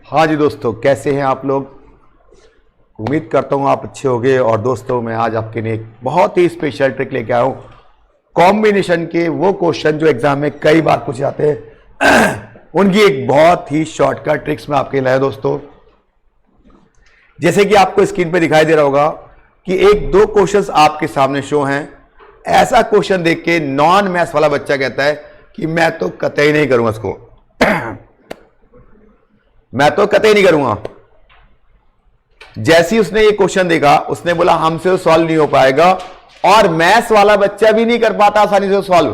हाँ जी दोस्तों, कैसे हैं आप लोग। उम्मीद करता हूँ आप अच्छे होंगे। और दोस्तों, मैं आज आपके लिए एक बहुत ही स्पेशल ट्रिक लेके आया हूँ। कॉम्बिनेशन के वो क्वेश्चन जो एग्जाम में कई बार पूछे जाते हैं उनकी एक बहुत ही शॉर्टकट ट्रिक्स में आपके लिए लाया दोस्तों। जैसे कि आपको स्क्रीन पे दिखाई दे रहा होगा कि एक दो क्वेश्चंस आपके सामने शो हैं। ऐसा क्वेश्चन देख के नॉन मैथ्स वाला बच्चा कहता है कि मैं तो कतई नहीं करूंगा इसको मैं तो कतई नहीं करूंगा। जैसे ही उसने ये क्वेश्चन देखा, उसने बोला हमसे तो सॉल्व नहीं हो पाएगा। और मैथ्स वाला बच्चा भी नहीं कर पाता आसानी से सॉल्व,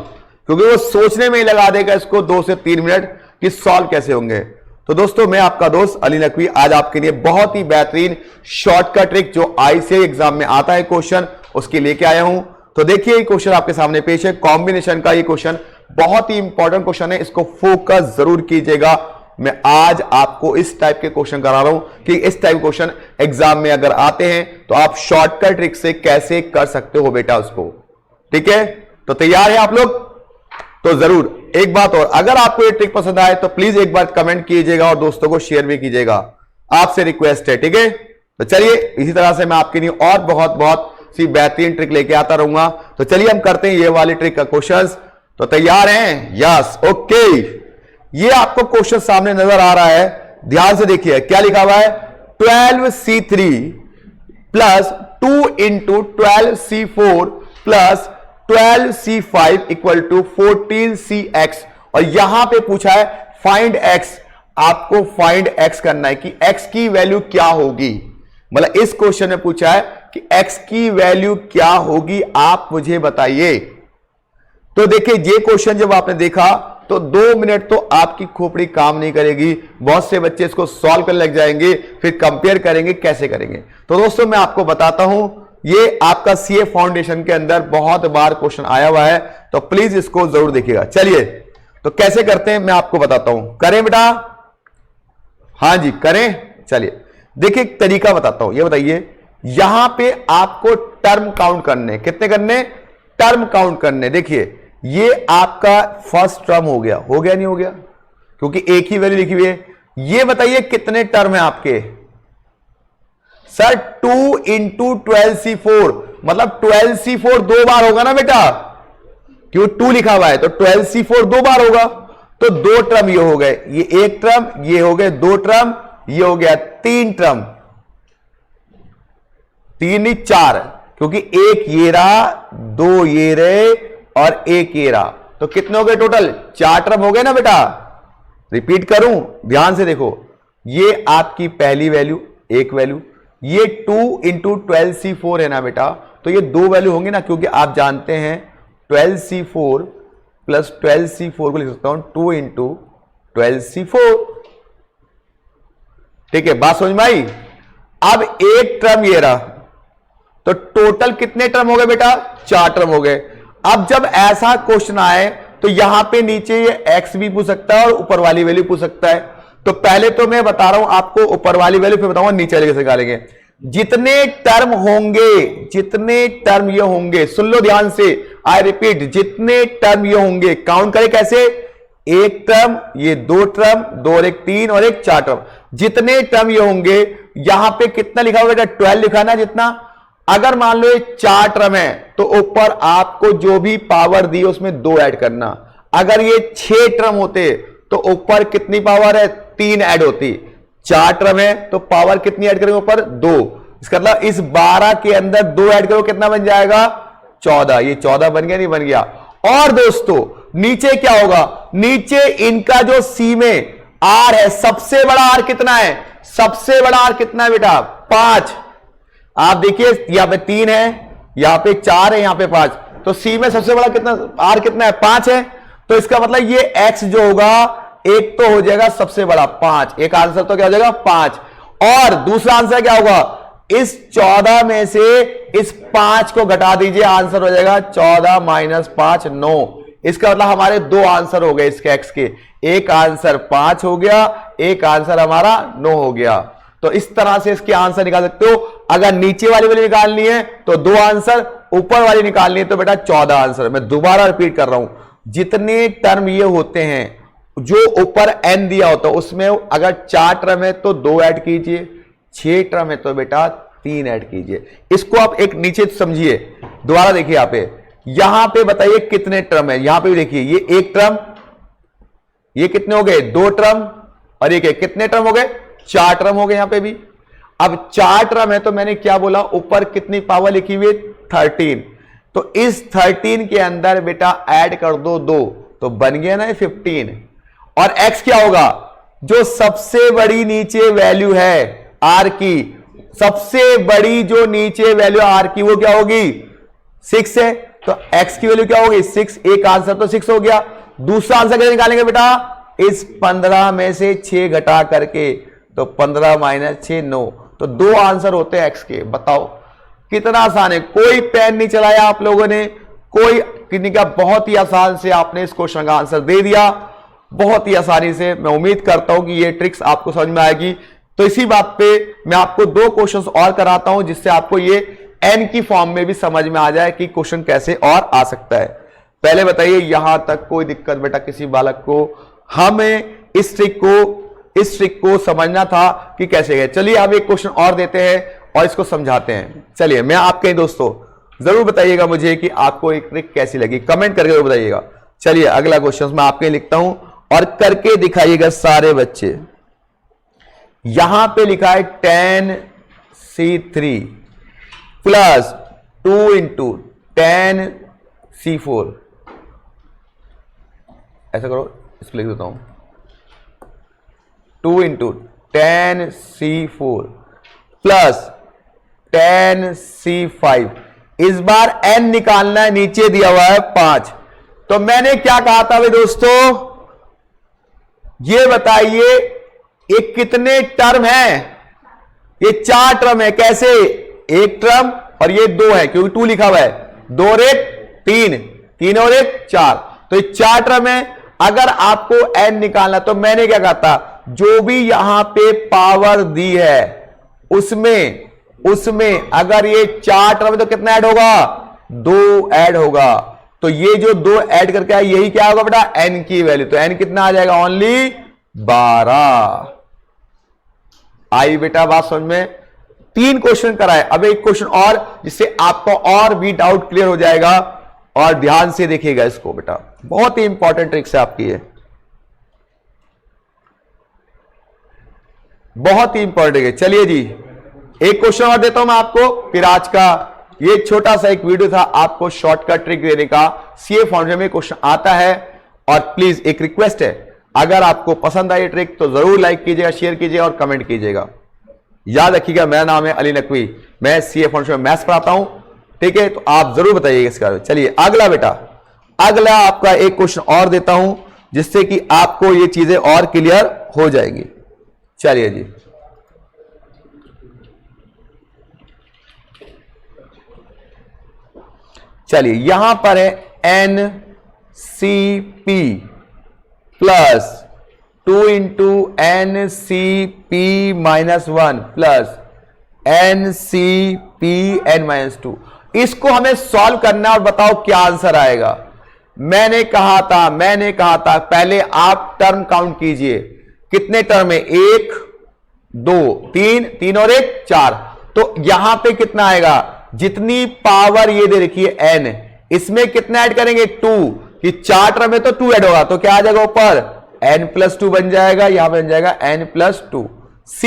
क्योंकि वो सोचने में ही लगा देगा इसको 2 से 3 मिनट कि सॉल्व कैसे होंगे। तो दोस्तों, मैं आपका दोस्त अली नकवी आज आपके लिए बहुत ही बेहतरीन शॉर्टकट ट्रिक जो आईसीएस एग्जाम में आता है क्वेश्चन, उसके लेके आया हूं। तो देखिए, ये क्वेश्चन आपके सामने पेश है। कॉम्बिनेशन का ये क्वेश्चन बहुत ही इंपॉर्टेंट क्वेश्चन है, इसको फोकस जरूर कीजिएगा। मैं आज आपको इस टाइप के क्वेश्चन करा रहा हूं कि इस टाइप क्वेश्चन एग्जाम में अगर आते हैं तो आप शॉर्टकट ट्रिक से कैसे कर सकते हो बेटा उसको। ठीक है, तो तैयार है आप लोग? तो जरूर एक बात और, अगर आपको ये ट्रिक पसंद आए तो प्लीज एक बार कमेंट कीजिएगा और दोस्तों को शेयर भी कीजिएगा, आपसे रिक्वेस्ट है। ठीक है, तो चलिए इसी तरह से मैं आपके लिए और बहुत बहुत सी बेहतरीन ट्रिक लेके आता रहूंगा। तो चलिए हम करते हैं ये वाली ट्रिक का क्वेश्चन। तो तैयार हैं? Yes, okay. ये आपको क्वेश्चन सामने नजर आ रहा है, ध्यान से देखिए क्या लिखा हुआ है। 12C3 plus 2 into 12C4 plus 12C5 equal to 14CX। और यहां पे पूछा है फाइंड x। आपको फाइंड x करना है कि x की वैल्यू क्या होगी। मतलब इस क्वेश्चन में पूछा है कि x की वैल्यू क्या होगी, आप मुझे बताइए। तो देखिए, ये क्वेश्चन जब आपने देखा तो 2 मिनट तो आपकी खोपड़ी काम नहीं करेगी। बहुत से बच्चे इसको सॉल्व करने लग जाएंगे, फिर कंपेयर करेंगे कैसे करेंगे। तो दोस्तों, मैं आपको बताता हूं, ये आपका सीए फाउंडेशन के अंदर बहुत बार क्वेश्चन आया हुआ है, तो प्लीज इसको जरूर देखिएगा। चलिए, तो कैसे करते हैं मैं आपको बताता हूं। करें बेटा? हाँ जी करें। चलिए देखिए, एक तरीका बताता हूं। ये बताइए, यहां पे आपको टर्म काउंट करने, कितने करने? टर्म काउंट करने। देखिए, ये आपका फर्स्ट टर्म हो गया नहीं हो गया, क्योंकि एक ही वैल्यू लिखी हुई है। ये बताइए कितने टर्म है आपके? सर 2 इंटू 12C4, मतलब 12C4 2 बार होगा ना बेटा, क्यों 2 लिखा हुआ है तो 12C4 2 बार होगा। तो 2 टर्म ये हो गए, ये 1 टर्म, ये हो गए 2 टर्म, ये हो गया 3 टर्म। 3 नहीं 4, क्योंकि 1 ये रहा, 2 ये रहे और 1 ये रहा, तो कितने हो गए टोटल? 4 टर्म हो गए ना बेटा। रिपीट करूं, ध्यान से देखो। ये आपकी पहली वैल्यू, एक वैल्यू, ये 2 इंटू 12C4 है ना बेटा, तो ये 2 वैल्यू होंगे ना, क्योंकि आप जानते हैं 12C4 प्लस 12C4 को लिख सकता हूं 2 इंटू 12C4। ठीक है, बात समझ में आई? अब एक टर्म ये रहा, तो टोटल कितने टर्म हो गए बेटा? 4 टर्म हो गए। अब जब ऐसा क्वेश्चन आए तो यहां पे नीचे ये x भी पूछ सकता है और ऊपर वाली वैल्यू पूछ सकता है। तो पहले तो मैं बता रहा हूं आपको ऊपर वाली वैल्यू, फिर बताऊंगा नीचे वाली कैसे निकालेंगे। जितने टर्म होंगे, जितने टर्म ये होंगे, सुन लो ध्यान से, आई रिपीट, जितने टर्म ये होंगे काउंट करें कैसे? 1 टर्म, ये 2 टर्म, 2 और 1 3 और 1 4 टर्म। जितने टर्म ये होंगे, यहां पे कितना लिखा हुआ बेटा? 12 लिखा ना जितना। अगर मान लो ये 4 टर्म है तो ऊपर आपको जो भी पावर दी उसमें 2 ऐड करना। अगर ये 6 टर्म होते तो ऊपर कितनी पावर है? 3 ऐड होती। 4 टर्म है तो पावर कितनी ऐड करेंगे ऊपर? 2। इसका मतलब इस 12 के अंदर 2 ऐड करो, कितना बन जाएगा? 14। ये 14 बन गया, नहीं बन गया? और दोस्तों नीचे क्या होगा? नीचे इनका जो सी में आर है, सबसे बड़ा आर कितना है? सबसे बड़ा आर कितना है बेटा? 5। आप देखिए, यहां पे 3 है, यहां पे 4 है, यहां पे 5, तो सी में सबसे बड़ा कितना आर कितना है? 5 है। तो इसका मतलब ये एक्स जो होगा, एक तो हो जाएगा सबसे बड़ा 5, एक आंसर तो क्या हो जाएगा? 5। और दूसरा आंसर क्या होगा? इस 14 में से इस 5 को घटा दीजिए, आंसर हो जाएगा 14 माइनस 5 9। इसका मतलब हमारे 2 आंसर हो गए इसके एक्स के, एक आंसर 5 हो गया, एक आंसर हमारा 9 हो गया। तो इस तरह से इसके आंसर निकाल सकते हो। अगर नीचे वाली वाली निकालनी है तो 2 आंसर, ऊपर वाली निकालनी है तो बेटा 14 आंसर। मैं दोबारा रिपीट कर रहा हूं, जितने टर्म ये होते हैं जो ऊपर n दिया होता है उसमें अगर 4 टर्म है तो 2 ऐड कीजिए, 6 टर्म है तो बेटा 3 ऐड कीजिए। इसको आप एक नीचे समझिए, दोबारा देखिए यहां पे बताइए कितने टर्म है। यहां पे भी देखिए ये 1 टर्म, ये कितने हो गए 2 टर्म, और ये कितने टर्म हो गए 4 टर्म हो गए यहां पे भी। अब 4 टर्म है तो मैंने क्या बोला, ऊपर कितनी पावर लिखी हुई 13, तो इस 13 के अंदर बेटा ऐड कर दो 2, तो बन गया ना 15। और x क्या होगा, जो सबसे बड़ी नीचे वैल्यू है r की, सबसे बड़ी जो नीचे वैल्यू r की वो क्या होगी 6 है, तो x की वैल्यू क्या होगी 6। एक आंसर तो 6 हो गया। दूसरा आंसर कैसे निकालेंगे बेटा, इस 15 में से 6 घटा करके, तो 15 माइनस 6 9, तो 2 आंसर होते हैं x के। बताओ कितना आसान है, कोई पेन नहीं चलाया आप लोगों ने, कोई कितनी का, बहुत ही आसान से आपने इस क्वेश्चन का आंसर दे दिया, बहुत ही आसानी से। मैं उम्मीद करता हूं कि ये ट्रिक्स आपको समझ में आएगी। तो इसी बात पे मैं आपको 2 क्वेश्चंस और कराता हूं, जिससे आपको ये n की फॉर्म में भी समझ में आ जाए कि क्वेश्चन कैसे और आ सकता है। पहले बताइए यहां तक कोई दिक्कत बेटा किसी बालक को, हमें इस ट्रिक को समझना था कि कैसे है। चलिए अब एक क्वेश्चन और देते हैं और इसको समझाते हैं। चलिए मैं आपके दोस्तों जरूर बताइएगा मुझे कि आपको एक ट्रिक कैसी लगी, कमेंट करके जरूर बताइएगा। चलिए अगला क्वेश्चन मैं आपके लिखता हूं और करके दिखाइएगा सारे बच्चे। यहां पे लिखा है 10c3 प्लस 2 इंटू 10c4। ऐसा करो, इसको लिख देता हूं 2 इंटू 10c4 प्लस 10c5। इस बार n निकालना है, नीचे दिया हुआ है 5। तो मैंने क्या कहा था भाई दोस्तों, ये बताइए ये कितने टर्म है, ये 4 टर्म है। कैसे, 1 टर्म और ये 2 है क्योंकि 2 लिखा हुआ है, 2 और 1 3, 3 और 1 4, तो ये 4 टर्म है। अगर आपको n निकालना, तो मैंने क्या कहा था, जो भी यहां पे पावर दी है उसमें अगर ये 4 टर्म है तो कितना ऐड होगा 2 ऐड होगा। तो ये जो 2 ऐड करके आए यही क्या होगा बेटा n की वैल्यू, तो n कितना आ जाएगा ओनली 12। आई बेटा बात समझ में। 3 क्वेश्चन कराए, अब एक क्वेश्चन और जिससे आपको और भी डाउट क्लियर हो जाएगा, और ध्यान से देखिएगा इसको बेटा, बहुत ही इंपॉर्टेंट ट्रिक्स है आपकी ये, बहुत ही इंपॉर्टेंट है। चलिए जी एक क्वेश्चन और देता हूं मैं आपको, फिर आज का ये छोटा सा एक वीडियो था आपको शॉर्टकट ट्रिक देने का। सीए फाउंडेशन में क्वेश्चन आता है, और प्लीज एक रिक्वेस्ट है, अगर आपको पसंद आई ट्रिक तो जरूर लाइक कीजिएगा, शेयर कीजिएगा और कमेंट कीजिएगा। याद रखिएगा मेरा नाम है अली नकवी, मैं सीए फाउंडेशन में मैथ्स पढ़ाता हूं, ठीक है। तो आप जरूर बताइएगा इसका। चलिए अगला बेटा, अगला आपका एक क्वेश्चन और देता हूं जिससे कि आपको ये चीजें और क्लियर हो जाएंगी। चलिए जी चलिए यहां पर है NCP plus 2 into NCP minus 1 plus NCPn-2। इसको हमें सॉल्व करना और बताओ क्या आंसर आएगा। मैंने कहा था पहले आप टर्म काउंट कीजिए, कितने टर्म है 1 2 3, 3 और 1 4, तो यहां पे कितना आएगा, जितनी पावर ये दे रखी है n, इसमें कितना ऐड करेंगे 2, कि 4 टर्म है तो 2 ऐड होगा, तो क्या आ जाएगा ऊपर n+2 बन जाएगा, यहां बन जाएगा n+2। c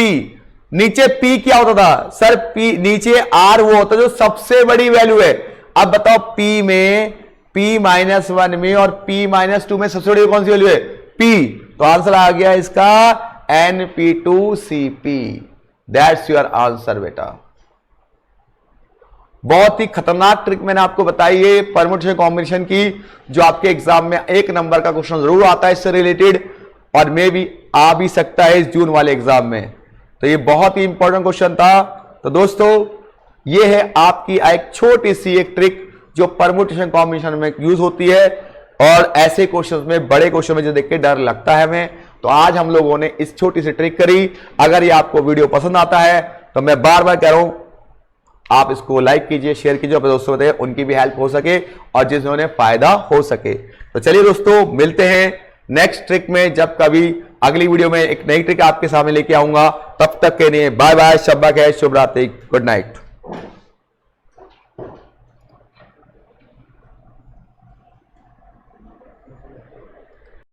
नीचे p क्या होता था सर, p नीचे r वो होता जो सबसे बड़ी वैल्यू है। अब बताओ p में p-1 में और p-2 में सबसे बड़ी कौन सी वैल्यू है p, तो आंसर आ गया इसका Np2Cp। दैट्स योर आंसर बेटा। बहुत ही खतरनाक ट्रिक मैंने आपको बताई है परमुटेशन कॉम्बिनेशन की, जो आपके एग्जाम में 1 नंबर का क्वेश्चन जरूर आता है इससे रिलेटेड, और मे भी आ भी सकता है इस जून वाले एग्जाम में। तो ये बहुत ही इंपॉर्टेंट क्वेश्चन था। तो दोस्तों ये है आपकी एक छोटी सी एक ट्रिक जो परमुटेशन कॉम्बिनेशन में यूज होती है, और ऐसे क्वेश्चन में, बड़े क्वेश्चन में जो देख के डर लगता है हमें, तो आज हम लोगों ने इस छोटी सी ट्रिक करी। अगर ये आपको वीडियो पसंद आता है तो मैं बार बार कह रहा हूं आप इसको लाइक कीजिए, शेयर कीजिए, अपने दोस्तों बताइए, उनकी भी हेल्प हो सके और जिन्होंने फायदा हो सके। तो चलिए दोस्तों मिलते हैं नेक्स्ट ट्रिक में जब कभी अगली वीडियो में एक नई ट्रिक आपके सामने लेके आऊंगा। तब तक के लिए बाय बाय, शब्बा खैर, शुभ रात्रि, गुड नाइट।